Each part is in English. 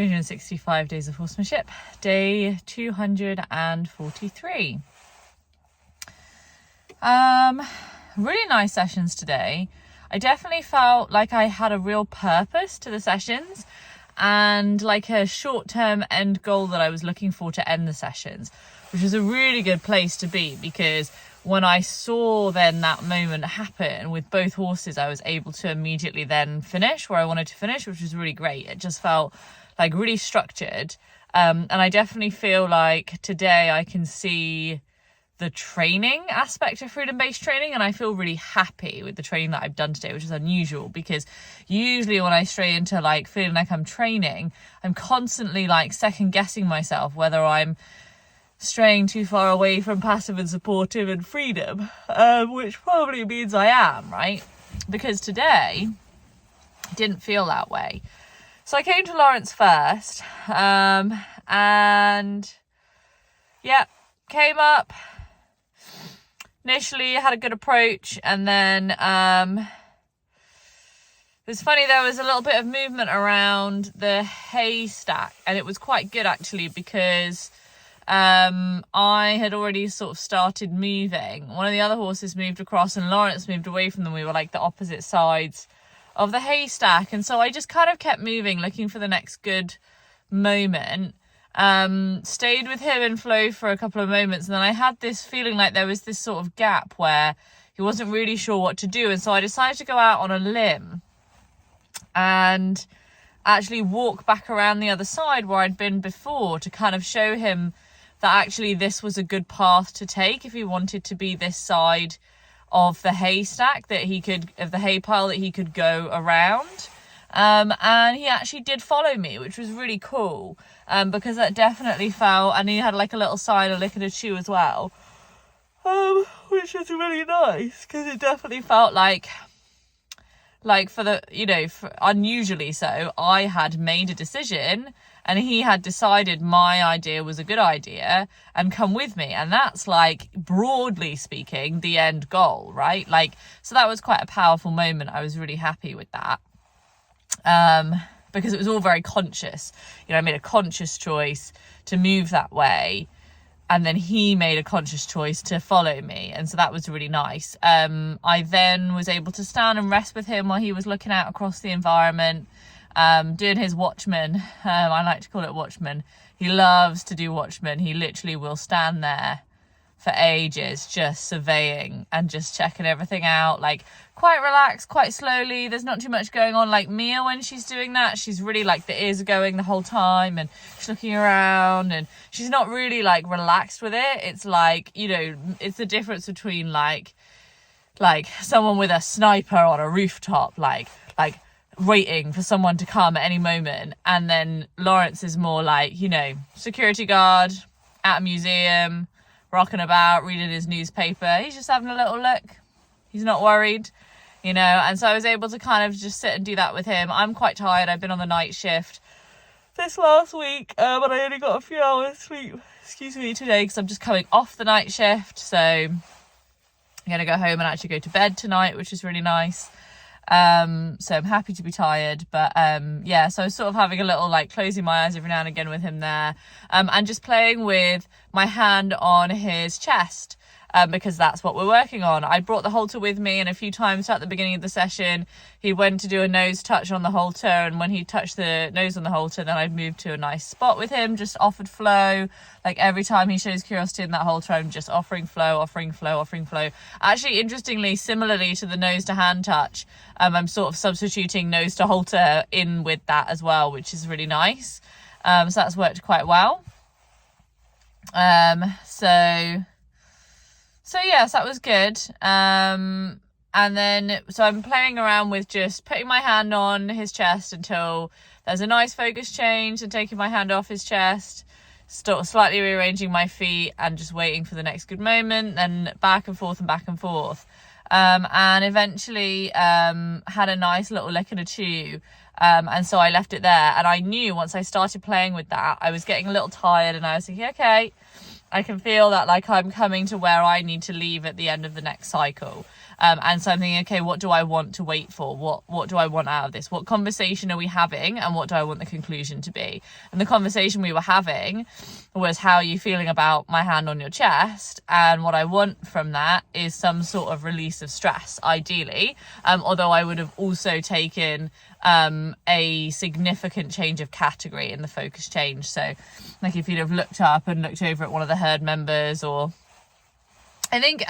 365 Days of Horsemanship, day 243. Really nice sessions today. I definitely felt like I had a real purpose to the sessions and like a short-term end goal that I was looking for to end the sessions, which was a really good place to be, because when I saw then that moment happen with both horses, I was able to immediately then finish where I wanted to finish, which was really great. It just felt like really structured. And I definitely feel like today I can see the training aspect of freedom-based training, and I feel really happy with the training that I've done today, which is unusual, because usually when I stray into like feeling like I'm training, I'm constantly like second guessing myself whether I'm straying too far away from passive and supportive and freedom, which probably means I am, right? Because today didn't feel that way. So I came to Lawrence first, and yeah, came up. Initially had a good approach, and then it was funny, there was a little bit of movement around the haystack, and it was quite good actually, because I had already sort of started moving. One of the other horses moved across and Lawrence moved away from them. We were like the opposite sides of the haystack, and so I just kind of kept moving, looking for the next good moment. Stayed with him in flow for a couple of moments, and then I had this feeling like there was this sort of gap where he wasn't really sure what to do, and so I decided to go out on a limb and actually walk back around the other side where I'd been before, to kind of show him that actually this was a good path to take if he wanted to be this side of the haystack, that he could, of the hay pile, that he could go around. And he actually did follow me, which was really cool, because that definitely felt, and he had like a little sign, a lick and a chew as well, which was really nice, because it definitely felt like for the, you know, unusually so, I had made a decision and he had decided my idea was a good idea and come with me. And that's like, broadly speaking, the end goal, right? Like, so that was quite a powerful moment. I was really happy with that. Because it was all very conscious. You know, I made a conscious choice to move that way, and then he made a conscious choice to follow me, and so that was really nice. I then was able to stand and rest with him while he was looking out across the environment, doing his watchman. I like to call it watchman. He loves to do watchman. He literally will stand there for ages just surveying and just checking everything out, like quite relaxed, quite slowly. There's not too much going on. Like Mia, when she's doing that, she's really like, the ears are going the whole time and she's looking around, and she's not really like relaxed with it. It's like, you know, it's the difference between like someone with a sniper on a rooftop, like waiting for someone to come at any moment, and then Lawrence is more like, you know, security guard at a museum, rocking about, reading his newspaper. He's just having a little look. He's not worried, you know. And so I was able to kind of just sit and do that with him. I'm quite tired. I've been on the night shift this last week, but I only got a few hours sleep, today, because I'm just coming off the night shift. So I'm going to go home and actually go to bed tonight, which is really nice. So I'm happy to be tired, but yeah, so I was sort of having a little like closing my eyes every now and again with him there, and just playing with my hand on his chest, because that's what we're working on. I brought the halter with me, and a few times at the beginning of the session he went to do a nose touch on the halter, and when he touched the nose on the halter, then I'd moved to a nice spot with him, just offered flow. Like every time he shows curiosity in that halter, I'm just offering flow. Actually, interestingly, similarly to the nose to hand touch, I'm sort of substituting nose to halter in with that as well, which is really nice. So that's worked quite well. So yes, that was good. And then, so I'm playing around with just putting my hand on his chest until there's a nice focus change, and taking my hand off his chest, slightly rearranging my feet and just waiting for the next good moment, then back and forth. And eventually had a nice little lick and a chew. And so I left it there, and I knew once I started playing with that, I was getting a little tired, and I was thinking, okay, I can feel that like I'm coming to where I need to leave at the end of the next cycle. And so I'm thinking, okay, what do I want to wait for? What do I want out of this? What conversation are we having, and what do I want the conclusion to be? And the conversation we were having was, how are you feeling about my hand on your chest? And what I want from that is some sort of release of stress, ideally, although I would have also taken a significant change of category in the focus change. So like if you'd have looked up and looked over at one of the herd members, or I think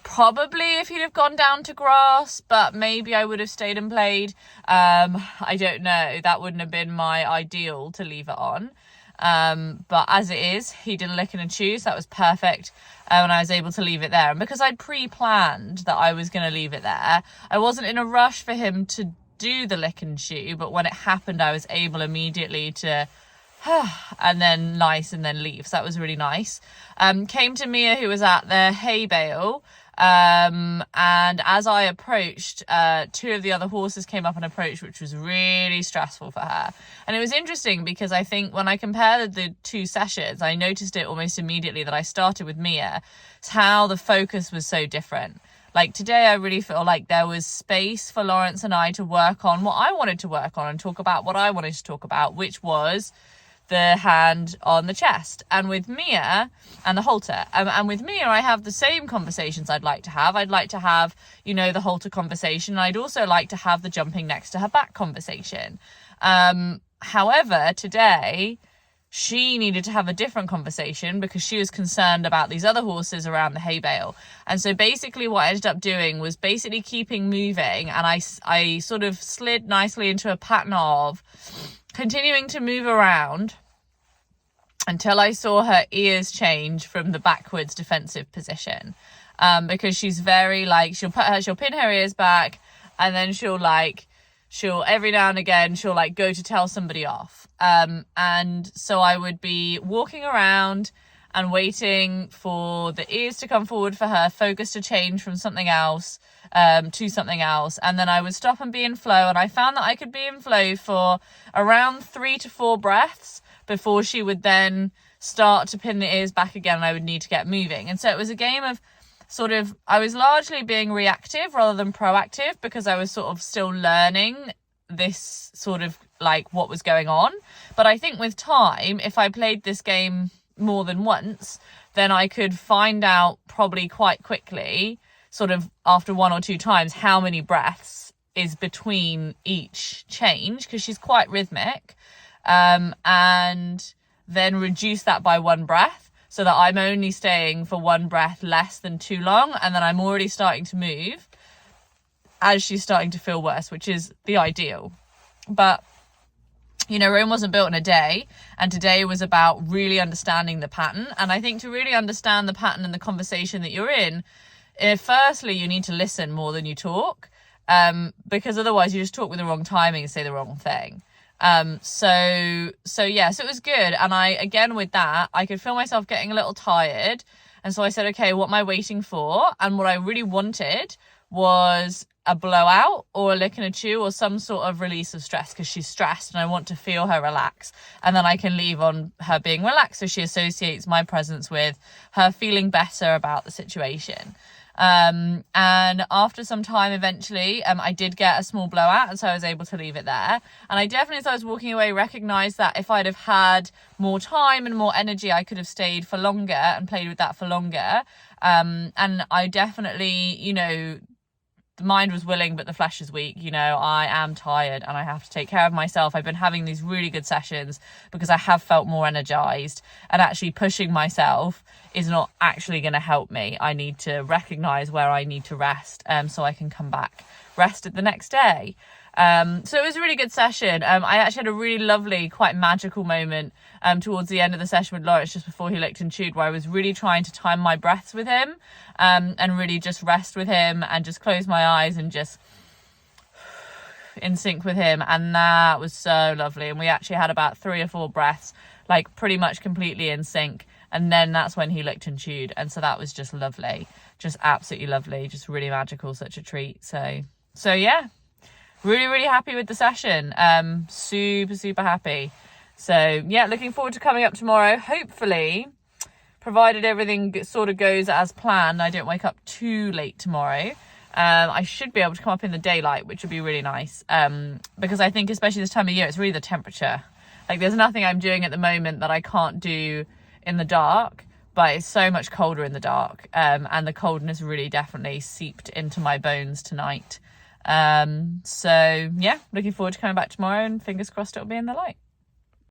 probably if you'd have gone down to grass, but maybe I would have stayed and played. I don't know, that wouldn't have been my ideal to leave it on. But as it is, he did a lick and a chew, so that was perfect. And I was able to leave it there. And because I'd pre-planned that I was going to leave it there, I wasn't in a rush for him to do the lick and chew, but when it happened, I was able immediately to and then leave. So that was really nice. Came to Mia, who was at the hay bale, and as I approached, two of the other horses came up and approached, which was really stressful for her. And it was interesting because I think when I compared the two sessions, I noticed it almost immediately that I started with Mia, how the focus was so different. Like today, I really feel like there was space for Lawrence and I to work on what I wanted to work on and talk about what I wanted to talk about, which was the hand on the chest. And with Mia, and the halter, and with Mia, I have the same conversations I'd like to have. I'd like to have, the halter conversation. And I'd also like to have the jumping next to her back conversation. However, today, she needed to have a different conversation because she was concerned about these other horses around the hay bale. And so basically what I ended up doing was basically keeping moving, and I sort of slid nicely into a pattern of continuing to move around until I saw her ears change from the backwards defensive position. Because she's very she'll pin her ears back, and then she'll every now and again, she'll go to tell somebody off. And so I would be walking around and waiting for the ears to come forward for her focus to change from something else to something else. And then I would stop and be in flow. And I found that I could be in flow for around 3 to 4 breaths before she would then start to pin the ears back again, and I would need to get moving. And so it was a game of I was largely being reactive rather than proactive, because I was sort of still learning this what was going on. But I think with time, if I played this game more than once, then I could find out probably quite quickly, after 1 or 2 times, how many breaths is between each change, because she's quite rhythmic, and then reduce that by 1 breath, so that I'm only staying for 1 breath less than too long, and then I'm already starting to move as she's starting to feel worse, which is the ideal. But Rome wasn't built in a day, and today was about really understanding the pattern. And I think to really understand the pattern and the conversation that you're in, firstly, you need to listen more than you talk, because otherwise you just talk with the wrong timing and say the wrong thing. So it was good. And again, with that, I could feel myself getting a little tired. And so I said, okay, what am I waiting for? And what I really wanted was a blowout or a lick and a chew or some sort of release of stress, because she's stressed and I want to feel her relax. And then I can leave on her being relaxed, so she associates my presence with her feeling better about the situation. And after some time, eventually, I did get a small blowout, and so I was able to leave it there. And I definitely, as I was walking away, recognized that if I'd have had more time and more energy, I could have stayed for longer and played with that for longer. And I definitely, the mind was willing, but the flesh is weak. I am tired and I have to take care of myself. I've been having these really good sessions because I have felt more energized, and actually pushing myself is not actually going to help me. I need to recognize where I need to rest, so I can come back rested the next day. So it was a really good session. I actually had a really lovely, quite magical moment towards the end of the session with Lawrence, just before he licked and chewed, where I was really trying to time my breaths with him, and really just rest with him and just close my eyes and just in sync with him. And that was so lovely. And we actually had about 3 or 4 breaths, pretty much completely in sync. And then that's when he licked and chewed. And so that was just lovely, just absolutely lovely, just really magical, such a treat. So yeah. Really, really happy with the session. Super, super happy. So yeah, looking forward to coming up tomorrow. Hopefully, provided everything sort of goes as planned, I don't wake up too late tomorrow. I should be able to come up in the daylight, which would be really nice, because I think especially this time of year, it's really the temperature. Like, there's nothing I'm doing at the moment that I can't do in the dark, but it's so much colder in the dark, and the coldness really definitely seeped into my bones tonight. So yeah, looking forward to coming back tomorrow, and fingers crossed it'll be in the light.